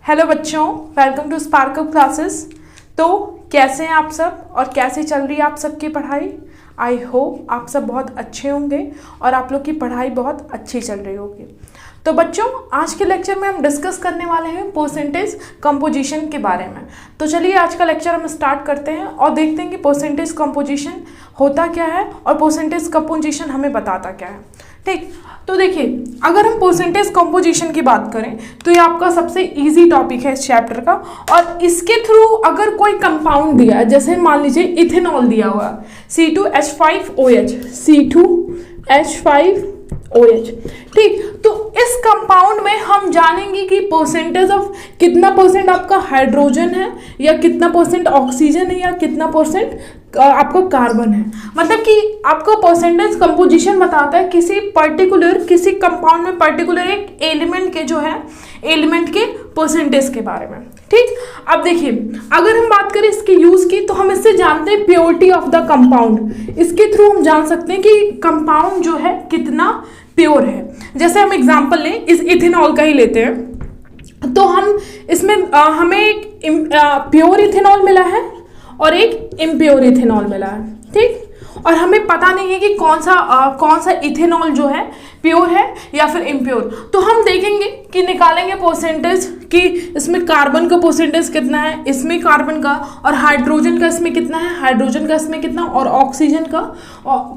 Hello बच्चों, welcome to spark up classes. तो कैसे हैं आप सब और कैसे चल रही है आप सबकी पढ़ाई। आई होप आप सब बहुत अच्छे होंगे और आप लोग की पढ़ाई बहुत अच्छी चल रही होगी। तो बच्चों, आज के लेक्चर में हम डिस्कस करने वाले हैं परसेंटेज कंपोजिशन के बारे में। तो चलिए आज का लेक्चर हम स्टार्ट करते हैं और देखते हैं कि परसेंटेज कंपोजिशन होता क्या है और परसेंटेज कंपोजिशन हमें बताता क्या है। ठीक, तो देखिए, अगर हम परसेंटेज कंपोजिशन की बात करें तो ये आपका सबसे इजी टॉपिक है इस चैप्टर का। और इसके थ्रू अगर कोई कंपाउंड दिया है, जैसे मान लीजिए इथेनॉल दिया हुआ C2H5OH, C2H5OH, ठीक। तो इस कंपाउंड में हम जानेंगे कि परसेंटेज ऑफ कितना परसेंट आपका हाइड्रोजन है या कितना परसेंट ऑक्सीजन है या कितना परसेंट आपका कार्बन है। मतलब कि आपको परसेंटेज कंपोजिशन बताता है किसी कंपाउंड में पर्टिकुलर एक एलिमेंट के जो है एलिमेंट के परसेंटेज के बारे में। ठीक, अब देखिए, अगर हम बात करें इसके यूज की तो हम इससे जानते हैं प्योरिटी ऑफ द कंपाउंड। इसके थ्रू हम जान सकते हैं कि कंपाउंड जो है कितना प्योर है। जैसे हम एग्जांपल लें, इस इथेनॉल का ही लेते हैं, तो हम इसमें हमें एक प्योर इथेनॉल मिला है और एक इम्प्योर इथेनॉल मिला है। ठीक, और हमें पता नहीं है कि कौन सा इथेनॉल जो है प्योर है या फिर इम्प्योर। तो हम देखेंगे कि निकालेंगे परसेंटेज कि इसमें कार्बन का परसेंटेज कितना है, इसमें कार्बन का, और हाइड्रोजन का इसमें कितना है, हाइड्रोजन का इसमें कितना, और ऑक्सीजन का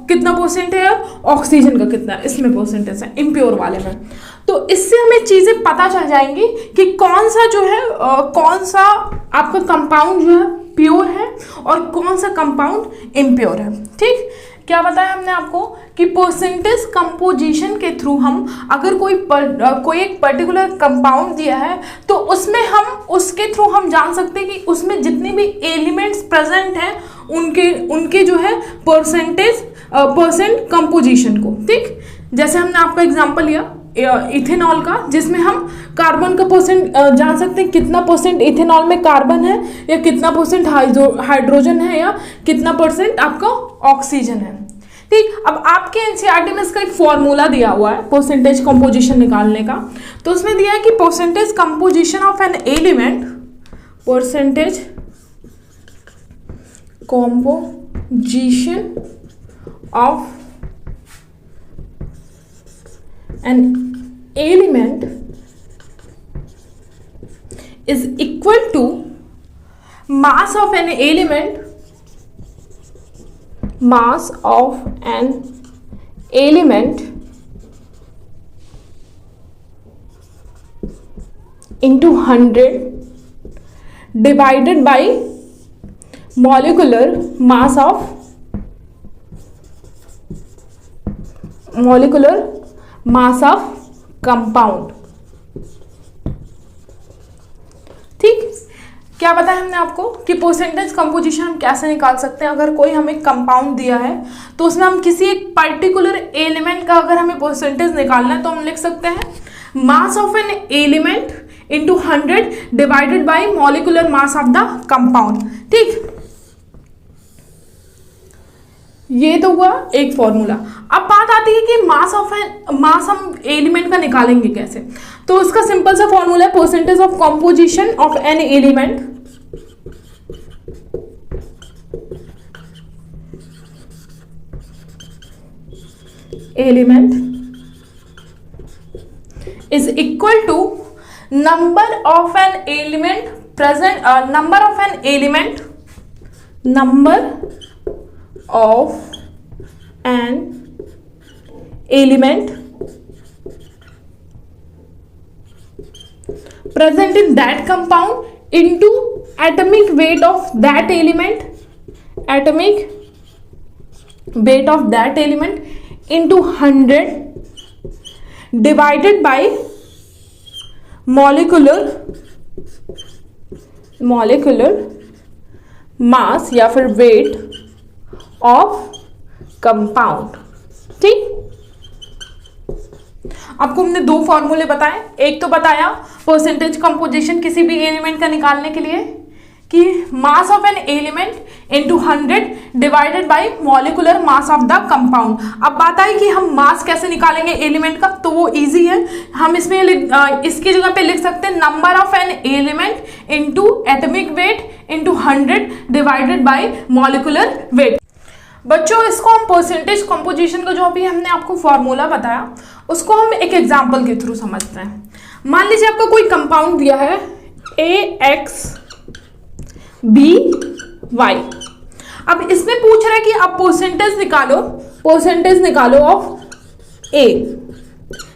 कितना परसेंट है और ऑक्सीजन का कितना है इसमें परसेंटेज है इम्प्योर वाले में। तो इससे हमें चीजें पता चल जाएंगी कि कौन सा जो है कौन सा आपका कंपाउंड जो है प्योर है और कौन सा कंपाउंड इम्प्योर है। ठीक, क्या बताया हमने आपको कि परसेंटेज कंपोजिशन के थ्रू हम अगर कोई एक पर्टिकुलर कंपाउंड दिया है तो उसमें हम उसके थ्रू हम जान सकते हैं कि उसमें जितने भी एलिमेंट्स प्रेजेंट हैं उनके जो है परसेंट कंपोजिशन को। ठीक, जैसे हमने आपका एग्जांपल लिया इथेनॉल का, जिसमें हम कार्बन का परसेंट जान सकते हैं कितना परसेंट इथेनॉल में कार्बन है या कितना परसेंट हाइड्रोजन है या कितना परसेंट आपका ऑक्सीजन है। ठीक, अब आपके एनसीईआरटी में इसका एक फॉर्मूला दिया हुआ है परसेंटेज कंपोजिशन निकालने का। तो उसमें दिया है कि percentage composition of an element, percentage composition of an element is equal to mass of an element into 100 divided by molecular mass of compound. ठीक, क्या बताया हमने आपको कि परसेंटेज कंपोजिशन हम कैसे निकाल सकते हैं। अगर कोई हमें कंपाउंड दिया है तो उसमें हम किसी एक पर्टिकुलर एलिमेंट का अगर हमें परसेंटेज निकालना है तो हम लिख सकते हैं mass of an element into 100 divided by molecular mass of the compound. ठीक, ये तो हुआ एक फॉर्मूला। अब बात आती है कि मास हम एलिमेंट का निकालेंगे कैसे। तो उसका सिंपल सा फॉर्मूला है percentage of composition of an element is equal to number of an element present in that compound into atomic weight of that element into 100 divided by molecular mass या फिर weight of compound। ठीक, आपको हमने दो फॉर्मूले बताए। एक तो बताया परसेंटेज कंपोजिशन किसी भी एलिमेंट का निकालने के लिए कि mass of an element into 100 divided by molecular mass of the compound. अब बात आई कि हम मास कैसे निकालेंगे एलिमेंट का, तो वो इजी है। हम इसमें इसकी जगह पे लिख सकते हैं number of an element into atomic weight into 100 divided by molecular weight. बच्चों इसको हम परसेंटेज कंपोजिशन का जो अभी हमने आपको फॉर्मूला बताया उसको हम एक एग्जांपल के थ्रू समझते हैं। मान लीजिए आपका कोई कंपाउंड दिया है AXBY। अब इसमें पूछ रहा है कि आप परसेंटेज निकालो ऑफ A।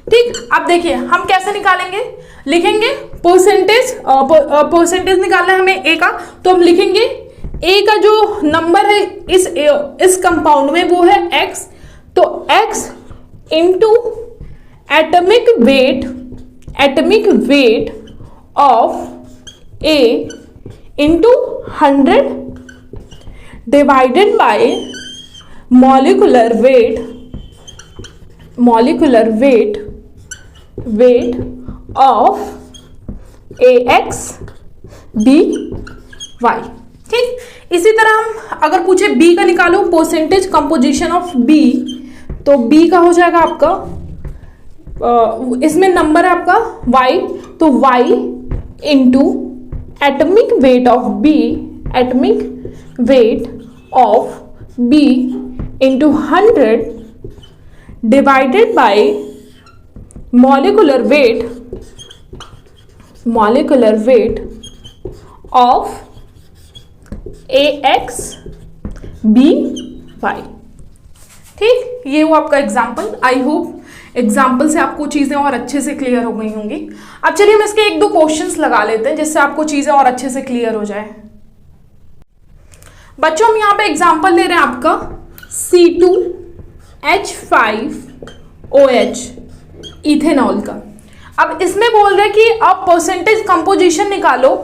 ठीक, अब देखिए हम कैसे निकालेंगे, लिखेंगे परसेंटेज निकालना है हमें A का, तो हम लिखेंगे A का जो नंबर है इस कंपाउंड में वो है X, तो X into atomic weight of A into 100 divided by molecular weight of AXBY। ठीक, इसी तरह हम अगर पूछे B का निकालो परसेंटेज कंपोजिशन ऑफ B, तो B का हो जाएगा आपका इसमें नंबर है आपका Y, तो Y into atomic weight of B into 100 divided by molecular weight of AXBY। ठीक, ये हुआ आपका एग्जाम्पल। आई होप एग्जाम्पल से आपको चीजें और अच्छे से क्लियर हो गई होंगी। अब चलिए हम इसके एक दो क्वेश्चंस लगा लेते हैं जिससे आपको चीजें और अच्छे से क्लियर हो जाए। बच्चों हम यहाँ पे एग्जाम्पल ले रहे हैं आपका C2H5OH इथेनॉल का। अब इसमें बोल रहे हैं कि आप परसेंटेज कंपोजिशन निकालो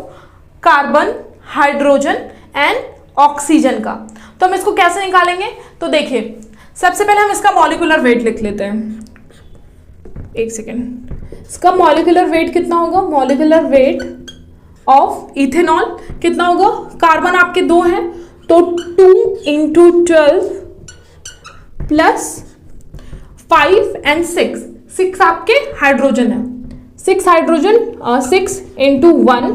कार्बन, हाइड्रोजन एंड ऑक्सीजन का। तो हम इसको कैसे निकालेंगे, तो देखिए सबसे पहले हम इसका मॉलिक्यूलर वेट लिख लेते हैं। एक सेकेंड, इसका मॉलिक्यूलर वेट कितना होगा, मॉलिक्यूलर वेट ऑफ इथेनॉल कितना होगा, कार्बन आपके 2 हैं तो 2 इंटू 12 प्लस 5 एंड 6 आपके हाइड्रोजन है, 6 हाइड्रोजन 6 इंटू 1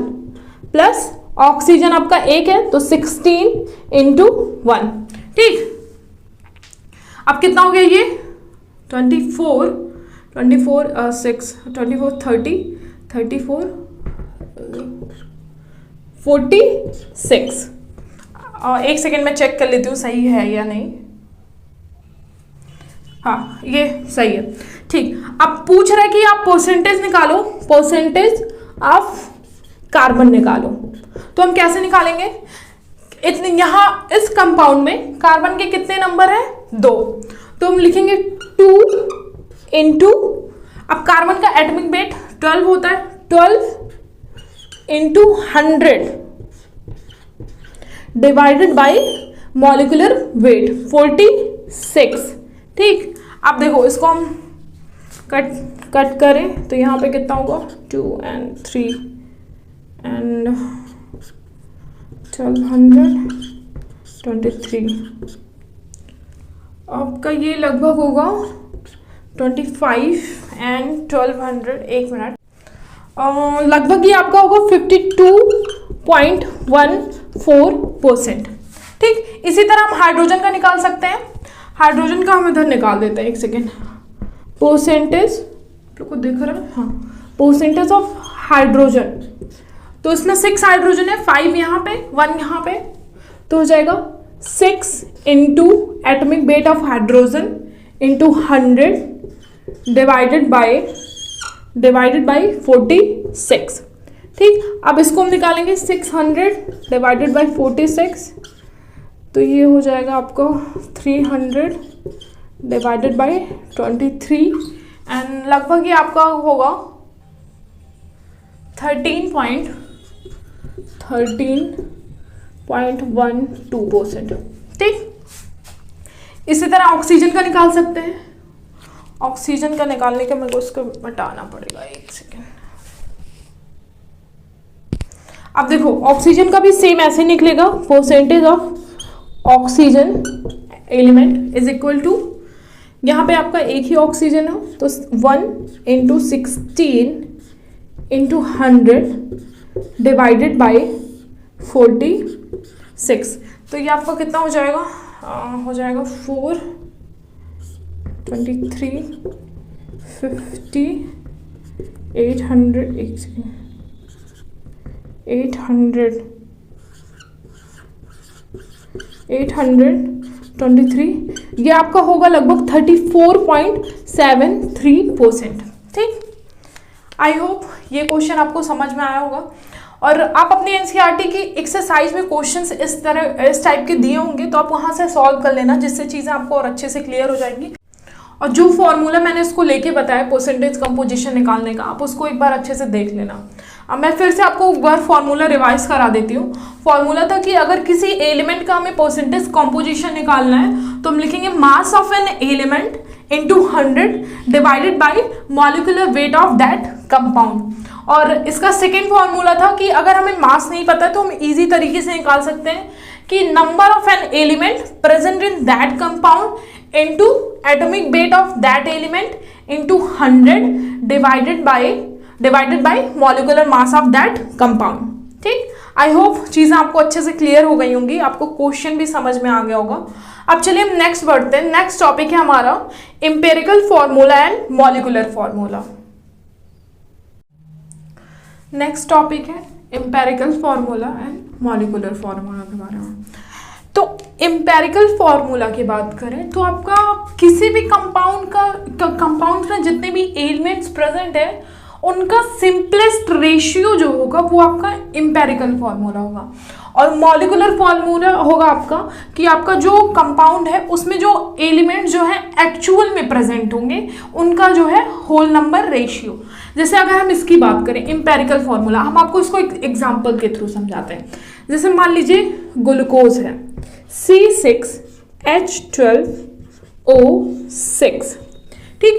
प्लस ऑक्सीजन आपका 1 है तो 16 इंटू 1। ठीक, अब कितना हो गया ये 24 6 24 30 34 46। एक सेकेंड में चेक कर लेती हूँ सही है या नहीं। हाँ ये सही है। ठीक, अब पूछ रहा है कि आप परसेंटेज निकालो, परसेंटेज ऑफ कार्बन निकालो। तो हम कैसे निकालेंगे, यहाँ इस कंपाउंड में कार्बन के कितने नंबर है 2, तो हम लिखेंगे 2 इंटू, अब कार्बन का एटॉमिक वेट 12 होता है, 12 into 100 divided by molecular weight 46। ठीक, अब देखो इसको हम कट करें तो यहाँ पे कितना होगा 2 and 3 and 1223। आपका ये लगभग होगा 25 and 1200। एक मिनट, लगभग ये आपका होगा 52.14%। ठीक, इसी तरह हम हाइड्रोजन का निकाल सकते हैं। हाइड्रोजन का हम इधर निकाल देते हैं, एक सेकेंड। परसेंटेज को देख रहे हैं, हाँ, परसेंटेज ऑफ हाइड्रोजन, तो इसमें 6 हाइड्रोजन है, 5 यहाँ पे 1 यहाँ पे, तो हो जाएगा 6 into atomic weight of hydrogen into 100 divided by 46। ठीक, अब इसको हम निकालेंगे 600 डिवाइडेड बाय 46, तो ये हो जाएगा आपको 300 डिवाइडेड बाय 23 एंड लगभग ये आपका होगा 13.12%। ठीक, इसी तरह ऑक्सीजन का निकाल सकते हैं। ऑक्सीजन का निकालने के मेरे को उसको हटाना पड़ेगा, एक सेकेंड। अब देखो ऑक्सीजन का भी सेम ऐसे निकलेगा, percentage of oxygen element is equal to, यहाँ पे आपका एक ही ऑक्सीजन है तो 1 इंटू 16 इंटू 100 डिवाइडेड बाई 46। तो ये आपका कितना हो जाएगा, हो जाएगा 4 23 50 800 823, ये आपका होगा लगभग 34.73%। ठीक, आई होप ये क्वेश्चन आपको समझ में आया होगा और आप अपनी एनसीईआरटी की एक्सरसाइज में क्वेश्चंस इस टाइप के दिए होंगे तो आप वहां से सॉल्व कर लेना, जिससे चीज़ें आपको और अच्छे से क्लियर हो जाएंगी। और जो फॉर्मूला मैंने इसको लेके बताया परसेंटेज कंपोजिशन निकालने का, आप उसको एक बार अच्छे से देख लेना। अब मैं फिर से आपको एक बार फॉर्मूला रिवाइज करा देती हूँ। फॉर्मूला था कि अगर किसी एलिमेंट का हमें परसेंटेज कंपोजिशन निकालना है तो हम लिखेंगे mass of an element into 100 divided by molecular weight of that compound. और इसका सेकेंड फॉर्मूला था कि अगर हमें मास नहीं पता तो हम इजी तरीके से निकाल सकते हैं कि number of an element present in that compound into atomic weight of that element into 100 divided by molecular mass of that compound। ठीक, आई होप चीज़ें आपको अच्छे से क्लियर हो गई होंगी, आपको क्वेश्चन भी समझ में आ गया होगा। अब चलिए हम नेक्स्ट बढ़ते हैं। नेक्स्ट टॉपिक है हमारा empirical formula and molecular formula. Next topic है empirical formula and molecular formula के बारे में। तो एम्पिरिकल फॉर्मूला की बात करें तो आपका किसी भी कंपाउंड में जितने भी एलिमेंट्स प्रेजेंट है उनका सिंपलेस्ट रेशियो जो होगा वो आपका एम्पिरिकल फॉर्मूला होगा। और मॉलिक्यूलर फॉर्मूला होगा आपका कि आपका जो कंपाउंड है उसमें जो एलिमेंट जो है एक्चुअल में प्रेजेंट होंगे उनका जो है होल नंबर रेशियो। जैसे अगर हम इसकी बात करें एम्पिरिकल फॉर्मूला, हम आपको इसको एक एग्जांपल के थ्रू समझाते हैं। जैसे मान लीजिए ग्लूकोज है C6H12O6। ठीक,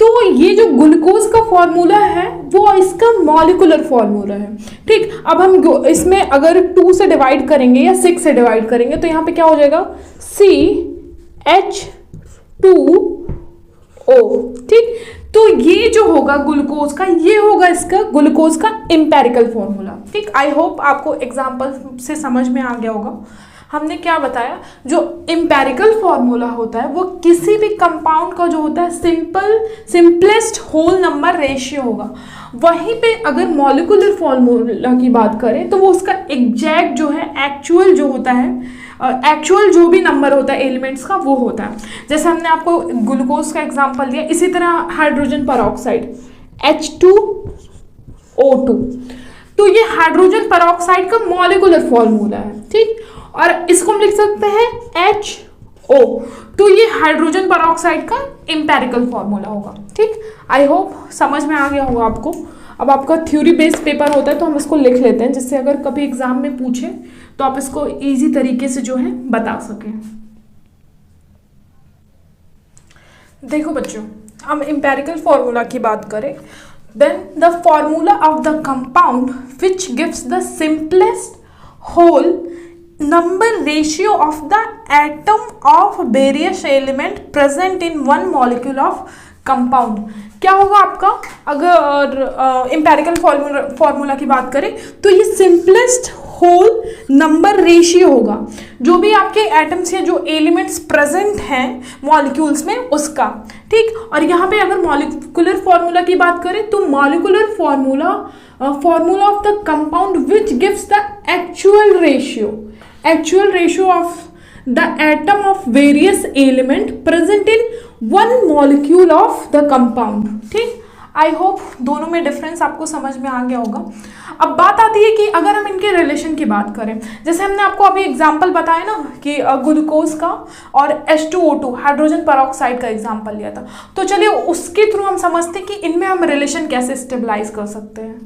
तो ये जो ग्लूकोज का फॉर्मूला है वो इसका मॉलिक्यूलर फॉर्मूला है। ठीक, अब हम इसमें अगर 2 से डिवाइड करेंगे या 6 से डिवाइड करेंगे तो यहाँ पे क्या हो जाएगा CH2O। ठीक, तो ये जो होगा ग्लूकोज का, ये होगा इसका ग्लूकोज का एम्पिरिकल फॉर्मूला। ठीक, आई होप आपको एग्जांपल से समझ में आ गया होगा। हमने क्या बताया, जो एम्पिरिकल फॉर्मूला होता है वो किसी भी कंपाउंड का जो होता है सिंपलेस्ट होल नंबर रेशियो होगा। वहीं पे अगर मॉलिक्यूलर फॉर्मूला की बात करें तो वो उसका एग्जैक्ट जो है एक्चुअल जो होता है, एक्चुअल जो भी नंबर होता है एलिमेंट्स का वो होता है। जैसे हमने आपको ग्लूकोज का एग्जांपल दिया, इसी तरह हाइड्रोजन परऑक्साइड H2O2, तो ये हाइड्रोजन परऑक्साइड का मॉलिक्यूलर फॉर्मूला है। ठीक, और इसको हम लिख सकते हैं HO, तो ये हाइड्रोजन परऑक्साइड का एम्पिरिकल फॉर्मूला होगा। ठीक, आई होप समझ में आ गया होगा आपको। अब आपका थ्योरी बेस्ड पेपर होता है तो हम इसको लिख लेते हैं, जिससे अगर कभी एग्जाम में पूछे तो आप इसको इजी तरीके से जो है बता सकें। देखो बच्चों, हम एम्पिरिकल फॉर्मूला की बात करें, then the formula of the compound which gives the simplest whole number ratio of the atom of various element present in one molecule of compound। क्या होगा आपका, अगर एम्पिरिकल फॉर्मूला की बात करें तो ये सिंपलेस्ट होल नंबर रेशियो होगा जो भी आपके एटम्स या जो एलिमेंट्स प्रेजेंट हैं मॉलिक्यूल्स में उसका। ठीक, और यहाँ पे अगर मॉलिक्यूलर फॉर्मूला की बात करें तो molecular formula of the compound which gives the actual ratio of the atom of various element present in one molecule of the compound. ठीक, आई होप दोनों में डिफरेंस आपको समझ में आ गया होगा। अब बात आती है कि अगर हम इनके रिलेशन की बात करें, जैसे हमने आपको अभी एग्जांपल बताया ना कि ग्लूकोज का और H2O2 हाइड्रोजन परऑक्साइड का एग्जांपल लिया था, तो चलिए उसके थ्रू हम समझते हैं कि इनमें हम रिलेशन कैसे स्टेबलाइज कर सकते हैं।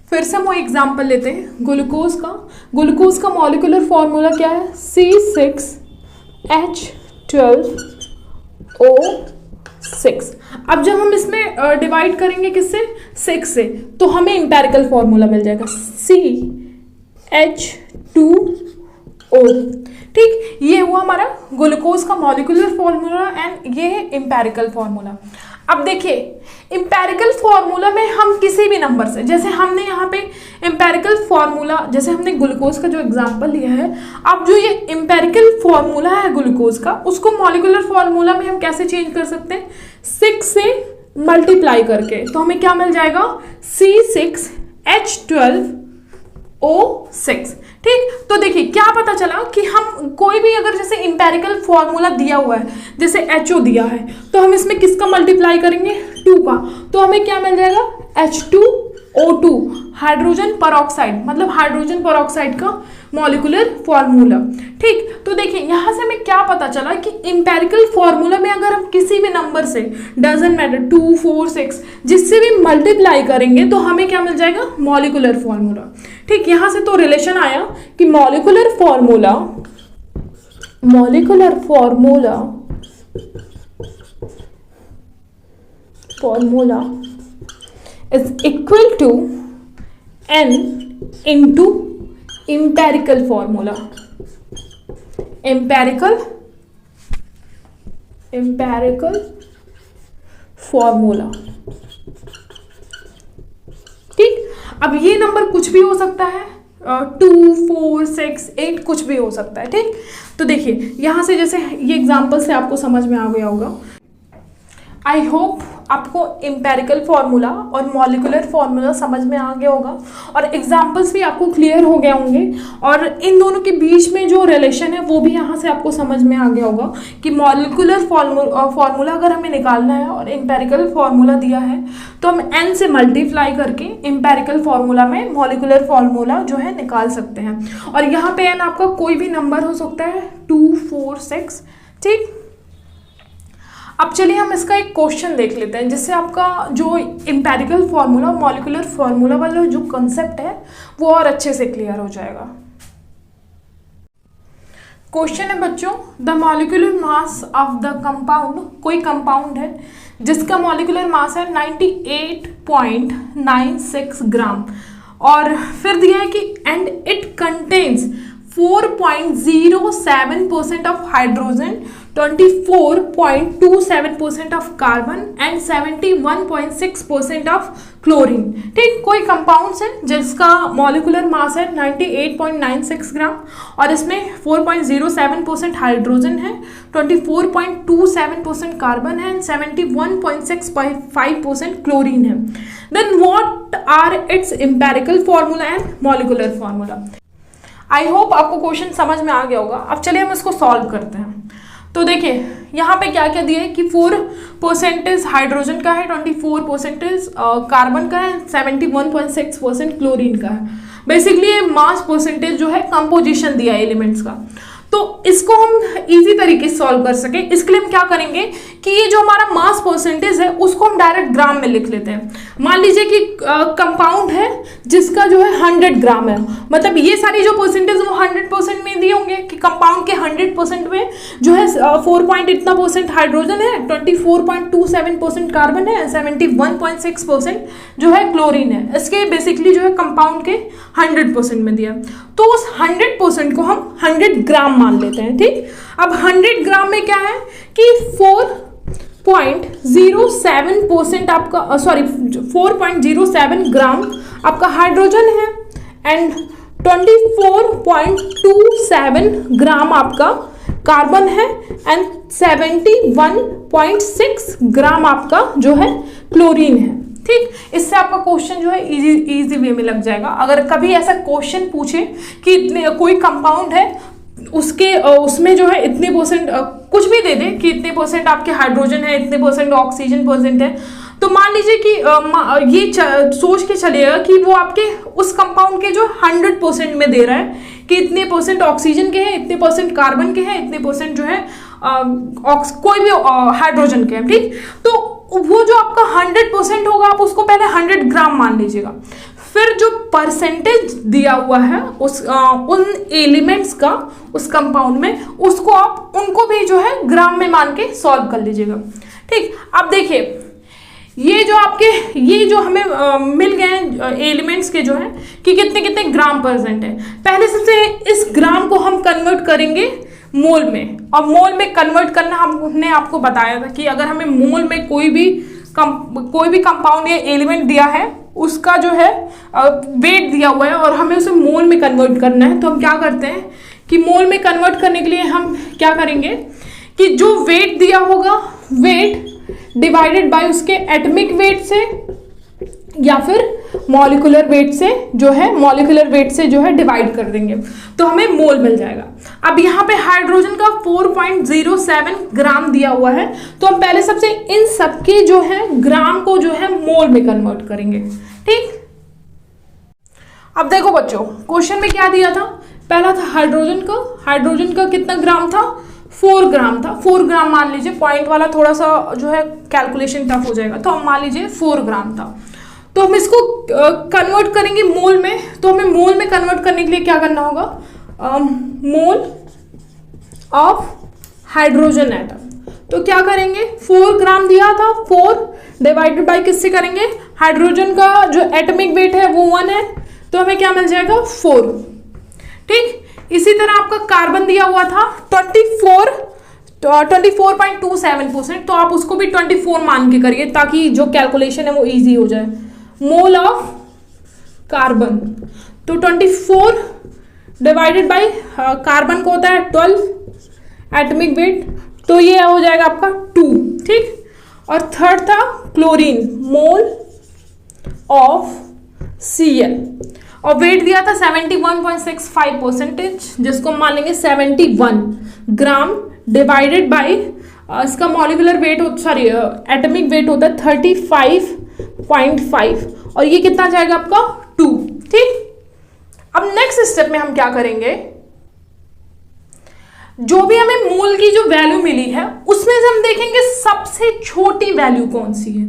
फिर से हम वो एग्जांपल लेते हैं ग्लूकोज का मॉलिक्यूलर फॉर्मूला क्या है, C6H12O6। अब जब हम इसमें डिवाइड करेंगे किससे, 6 से, तो हमें एम्पिरिकल फॉर्मूला मिल जाएगा CH2 O। ठीक, ये हुआ हमारा ग्लूकोज का मॉलिक्यूलर फॉर्मूला एंड ये है एम्पेरिकल फॉर्मूला। अब देखिए एम्पेरिकल फॉर्मूला में हम किसी भी नंबर से, जैसे हमने यहाँ पे एम्पेरिकल फॉर्मूला, जैसे हमने ग्लूकोज का जो एग्जांपल लिया है, अब जो ये एम्पेरिकल फॉर्मूला है ग्लूकोज का, उसको मॉलिक्यूलर फॉर्मूला में हम कैसे चेंज कर सकते हैं, 6 से मल्टीप्लाई करके। तो हमें क्या मिल जाएगा, C6H12O6। ठीक, तो देखिए क्या पता चला कि हम कोई भी अगर जैसे एम्पेरिकल फॉर्मूला दिया हुआ है, जैसे HO दिया है, तो हम इसमें किसका मल्टीप्लाई करेंगे, 2 का, तो हमें क्या मिल जाएगा, H2O2, हाइड्रोजन परऑक्साइड, मतलब हाइड्रोजन परऑक्साइड का मॉलिक्यूलर फॉर्मूला। ठीक, तो देखिए यहाँ से हमें क्या पता चला कि एम्पेरिकल फॉर्मूला में अगर हम किसी भी नंबर से, डजंट मैटर 2, 4, 6, जिससे भी मल्टीप्लाई करेंगे तो हमें क्या मिल जाएगा, मॉलिक्यूलर फॉर्मूला। ठीक, यहाँ से तो रिलेशन आया कि molecular formula is equal to n into empirical formula। empirical formula। ठीक, अब ये नंबर कुछ भी हो सकता है, 2, 4, 6, 8 कुछ भी हो सकता है। ठीक, तो देखिए यहाँ से जैसे ये एग्जाम्पल से आपको समझ में आ गया होगा। आई होप आपको एम्पेरिकल फार्मूला और मॉलिक्यूलर फार्मूला समझ में आ गया होगा और एग्जाम्पल्स भी आपको क्लियर हो गए होंगे और इन दोनों के बीच में जो रिलेशन है वो भी यहाँ से आपको समझ में आ गया होगा कि मॉलिक्यूलर फार्मूला अगर हमें निकालना है और एम्पेरिकल फार्मूला दिया है तो हम n से मल्टीप्लाई करके एम्पेरिकल फार्मूला में मॉलिक्यूलर फार्मूला जो है निकाल सकते हैं। और यहाँ पे n आपका कोई भी नंबर हो सकता है, 2, 4, 6। ठीक, अब चलिए हम इसका एक क्वेश्चन देख लेते हैं जिससे आपका जो एम्पेरिकल फार्मूला मॉलिक्यूलर फार्मूला वाला जो कंसेप्ट है वो और अच्छे से क्लियर हो जाएगा। क्वेश्चन है बच्चों, the molecular mass of the compound, कोई कंपाउंड है जिसका मॉलिक्यूलर मास है 98.96 ग्राम और फिर दिया है कि and it contains 4.07% of hydrogen, 24.27% of carbon and 71.6% of chlorine. ठीक, कोई कंपाउंड्स है जिसका मॉलिक्यूलर मास है 98.96 ग्राम और इसमें 4.07% हाइड्रोजन है, 24.27% कार्बन है एंड 71.65% क्लोरीन है। Then what are its empirical formula and molecular formula. I hope आपको क्वेश्चन समझ में आ गया होगा। अब चलिए हम इसको सॉल्व करते हैं। तो देखिए यहाँ पे क्या क्या दिया है कि 4% हाइड्रोजन का है, 24% कार्बन का है, 71.6% क्लोरीन का है। बेसिकली ये मास परसेंटेज जो है कंपोजिशन दिया है एलिमेंट्स का। तो इसको हम इजी तरीके से सॉल्व कर सके इसके लिए हम क्या करेंगे कि ये जो हमारा मास परसेंटेज है उसको हम डायरेक्ट ग्राम में लिख लेते हैं। मान लीजिए कि कंपाउंड है जिसका जो है 100 ग्राम है, मतलब ये सारी जो परसेंटेज वो 100% में दिए होंगे कि कंपाउंड के 100% में जो है 4% हाइड्रोजन है, 24.27% कार्बन है, 71.6% जो है क्लोरीन है। इसके बेसिकली जो है कंपाउंड के 100% में दिया, तो उस 100% को हम 100 ग्राम मान लेते हैं। ठीक, अब 100 ग्राम में क्या है कि 4.07% आपका 4.07 ग्राम आपका हाइड्रोजन है एंड 24.27 ग्राम आपका कार्बन है एंड 71.6 ग्राम आपका जो है क्लोरीन है। ठीक, इससे आपका क्वेश्चन जो है इजी वे में लग जाएगा। अगर कभी ऐसा क्वेश्चन पूछे कि इतने कोई कंपाउंड है उसके उसमें जो है इतने परसेंट कुछ भी दे दे कि इतने परसेंट आपके हाइड्रोजन है, इतने परसेंट ऑक्सीजन परसेंट है, तो मान लीजिए कि ये सोच के चलिएगा कि वो आपके उस कंपाउंड के जो 100% में दे रहा है कि इतने परसेंट ऑक्सीजन के हैं, इतने परसेंट कार्बन के हैं, इतने परसेंट जो है कोई भी हाइड्रोजन के हैं। ठीक, तो वो जो आपका 100% होगा आप उसको पहले 100 ग्राम मान लीजिएगा, फिर जो परसेंटेज दिया हुआ है उस उन एलिमेंट्स का उस कंपाउंड में उसको आप उनको भी जो है ग्राम में मान के सॉल्व कर लीजिएगा। ठीक, अब देखिए ये जो आपके ये जो हमें मिल गए एलिमेंट्स के जो है कि कितने कितने ग्राम परसेंट है। पहले सबसे इस ग्राम को हम कन्वर्ट करेंगे मोल में, और मोल में कन्वर्ट करना हमने आपको बताया था कि अगर हमें मोल में कोई भी कंपाउंड या एलिमेंट दिया है, उसका जो है वेट दिया हुआ है और हमें उसे मोल में कन्वर्ट करना है, तो हम क्या करते हैं कि मोल में कन्वर्ट करने के लिए हम क्या करेंगे कि जो वेट दिया होगा, वेट डिवाइडेड बाय उसके एटॉमिक वेट से या फिर मॉलिक्यूलर वेट से जो है डिवाइड कर देंगे, तो हमें मोल मिल जाएगा। अब यहाँ पे हाइड्रोजन का 4.07 ग्राम दिया हुआ है, तो हम पहले सबसे इन सबके जो है ग्राम को जो है मोल में कन्वर्ट करेंगे। ठीक, अब देखो बच्चों, क्वेश्चन में क्या दिया था, पहला था हाइड्रोजन का कितना ग्राम था, 4 ग्राम था। 4 ग्राम मान लीजिए, पॉइंट वाला थोड़ा सा जो है कैलकुलेशन टफ हो जाएगा, तो हम मान लीजिए 4 ग्राम था। तो हम इसको कन्वर्ट करेंगे मोल में, तो हमें मोल में कन्वर्ट करने के लिए क्या करना होगा, मोल ऑफ हाइड्रोजन एटम। तो क्या करेंगे, 4 ग्राम दिया था, 4 डिवाइडेड बाय किससे करेंगे, हाइड्रोजन का जो एटॉमिक वेट है वो 1 है, तो हमें क्या मिल जाएगा 4। ठीक, इसी तरह आपका कार्बन दिया हुआ था 24.27%, तो आप उसको भी 24 मान के करिए ताकि जो कैलकुलेशन है वो इजी हो जाए। मोल ऑफ कार्बन, तो 24 डिवाइडेड बाय कार्बन को होता है 12 एटॉमिक वेट, तो ये हो जाएगा आपका 2। ठीक, और थर्ड था क्लोरीन, मोल ऑफ Cl, और वेट दिया था 71.65%, जिसको मान लेंगे 71 ग्राम डिवाइडेड बाय इसका मॉलिक्यूलर वेट एटॉमिक वेट होता है 35.5, और ये कितना जाएगा आपका 2। ठीक, अब नेक्स्ट स्टेप में हम क्या करेंगे, जो भी हमें मोल की जो वैल्यू मिली है उसमें से हम देखेंगे सबसे छोटी वैल्यू कौन सी है।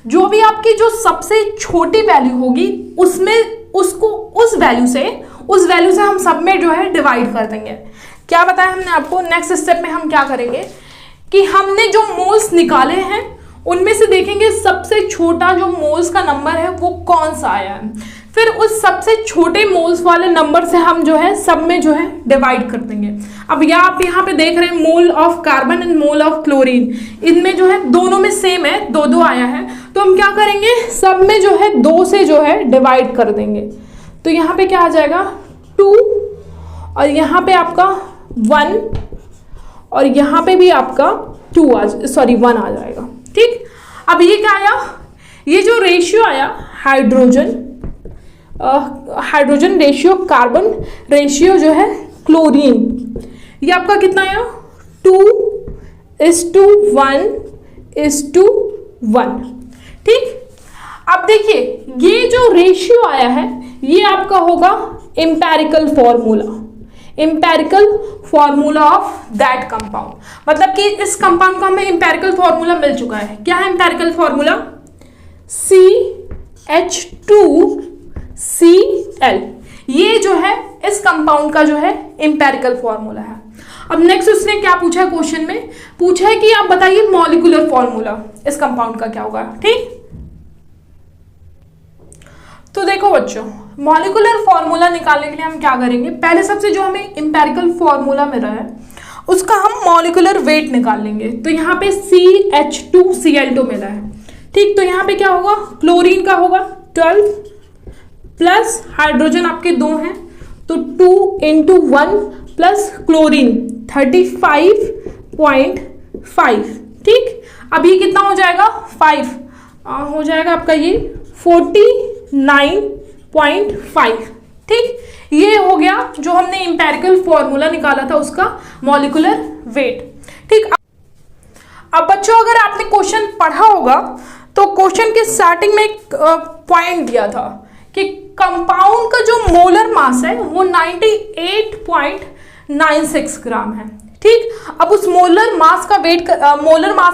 जो भी आपकी जो सबसे छोटी वैल्यू होगी उसमें उसको उस वैल्यू से हम सब में जो है डिवाइड कर देंगे। क्या बताया हमने आपको, नेक्स्ट स्टेप में हम क्या करेंगे कि हमने जो मोल्स निकाले हैं उनमें से देखेंगे सबसे छोटा जो मोल्स का नंबर है वो कौन सा आया है, फिर उस सबसे छोटे मोल्स वाले नंबर से हम जो है सब में जो है डिवाइड कर देंगे। अब आप यहाँ पे देख रहे हैं mole of carbon and mole of chlorine, इनमें जो है दोनों में सेम है, 2-2 आया है, तो हम क्या करेंगे सब में जो है 2 से जो है डिवाइड कर देंगे। तो यहाँ पे क्या आ जाएगा 2, और यहाँ पे आपका 1, और यहाँ पे भी आपका 1 आ जाएगा। ठीक, अब ये क्या आया, ये जो रेशियो आया हाइड्रोजन रेशियो, कार्बन रेशियो जो है क्लोरीन, ये आपका कितना आया 2:1:1। ठीक, अब देखिए ये जो रेशियो आया है ये आपका होगा empirical formula of that compound, मतलब कि इस कंपाउंड का हमें एम्पेरिकल फॉर्मूला मिल चुका है। क्या है एम्पेरिकल फॉर्मूला, CH2Cl, ये जो है इस कंपाउंड का जो है एम्पेरिकल फॉर्मूला है। अब नेक्स्ट उसने क्या पूछा है, क्वेश्चन में पूछा है कि आप बताइए मॉलिक्यूलर फॉर्मूला इस कंपाउंड का क्या होगा। ठीक, तो देखो बच्चों, मॉलिक्यूलर फॉर्मूला निकालने के लिए हम क्या करेंगे, पहले सबसे जो हमें एम्पेरिकल फॉर्मूला मिला है उसका हम मॉलिक्यूलर वेट निकाल लेंगे। तो यहाँ पे CH2Cl2 मिला है। ठीक, तो यहाँ पे क्या होगा, क्लोरीन का होगा 12 प्लस हाइड्रोजन आपके 2 हैं, तो 2 × 1 प्लस क्लोरीन 35.5। ठीक, अब ये कितना हो जाएगा 5 हो जाएगा आपका ये 49.5। ठीक, ये हो गया जो हमने एम्पेरिकल फॉर्मूला निकाला था उसका मॉलिक्यूलर वेट। ठीक, अब बच्चों अगर आपने क्वेश्चन पढ़ा होगा तो क्वेश्चन के स्टार्टिंग में एक पॉइंट दिया था कि कंपाउंड का जो मोलर मास है वो 98.96 ग्राम है। ठीक, अब उस मोलर मास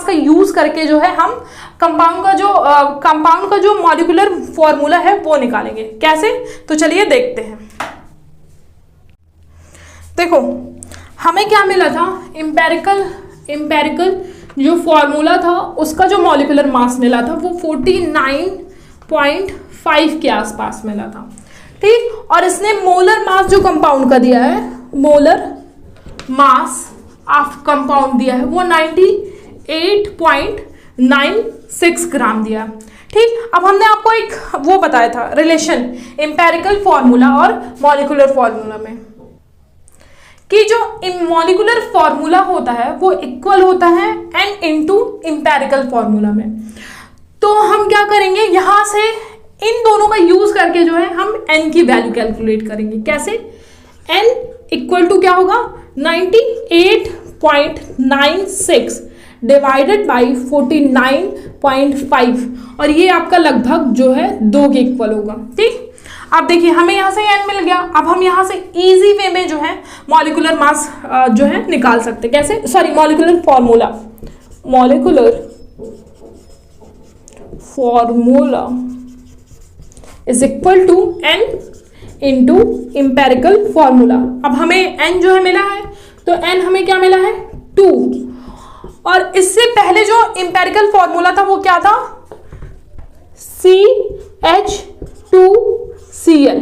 का यूज करके जो है हम कंपाउंड का जो मॉलिक्यूलर फॉर्मूला है वो निकालेंगे। कैसे, तो चलिए देखते हैं। देखो हमें क्या मिला था, एम्पेरिकल जो फॉर्मूला था उसका जो मॉलिक्यूलर मास मिला था वो 49.5 के आसपास मिला था, ठीक। और इसने मोलर मास जो कंपाउंड का दिया है, मोलर मास ऑफ कंपाउंड दिया है वो 98.96 ग्राम दिया, ठीक। अब हमने आपको एक वो बताया था रिलेशन एम्पेरिकल फॉर्मूला और मॉलिक्यूलर फॉर्मूला में, कि जो मॉलिक्यूलर फॉर्मूला होता है वो इक्वल होता है n इंटू एम्पेरिकल फॉर्मूला में। तो हम क्या करेंगे, यहां से इन दोनों का यूज करके जो है हम n की वैल्यू कैलकुलेट करेंगे। कैसे? n इक्वल टू क्या होगा, 98.96 डिवाइडेड बाई 49.5, और ये आपका लगभग जो है 2 के इक्वल होगा, ठीक। अब देखिए हमें यहाँ से n मिल गया, अब हम यहाँ से इजी वे में जो है मॉलिक्यूलर मास जो है निकाल सकते हैं। कैसे? Sorry, molecular formula, molecular formula is equal to n into empirical formula. अब हमें n जो है मिला है, तो n हमें क्या मिला है, 2, और इससे पहले जो एम्पेरिकल फॉर्मूला था वो क्या था, CH2Cl,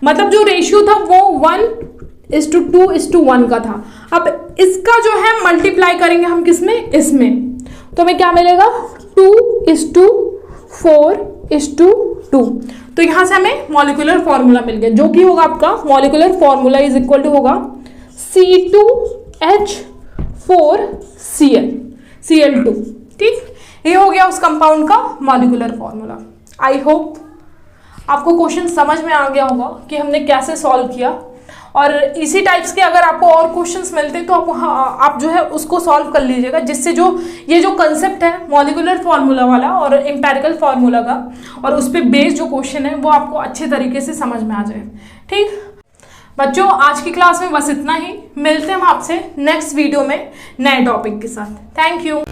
मतलब जो रेशियो था वो 1:2:1 का था। अब इसका जो है मल्टीप्लाई करेंगे हम किसमें, इसमें, तो हमें क्या मिलेगा, 2:4:2। तो यहां से हमें मॉलिक्यूलर फॉर्मूला मिल गया, जो कि होगा आपका molecular formula is equal to होगा C2H4Cl2, ठीक। ये हो गया उस कंपाउंड का मॉलिक्यूलर फॉर्मूला। आई होप आपको क्वेश्चन समझ में आ गया होगा कि हमने कैसे सॉल्व किया, और इसी टाइप्स के अगर आपको और क्वेश्चंस मिलते तो आप जो है उसको सॉल्व कर लीजिएगा, जिससे जो ये जो कंसेप्ट है मॉलिक्यूलर फार्मूला वाला और एम्पेरिकल फार्मूला का, और उस पर बेस्ड जो क्वेश्चन है वो आपको अच्छे तरीके से समझ में आ जाए, ठीक। बच्चों, आज की क्लास में बस इतना ही। मिलते हैं हम आपसे नेक्स्ट वीडियो में नए टॉपिक के साथ। Thank you.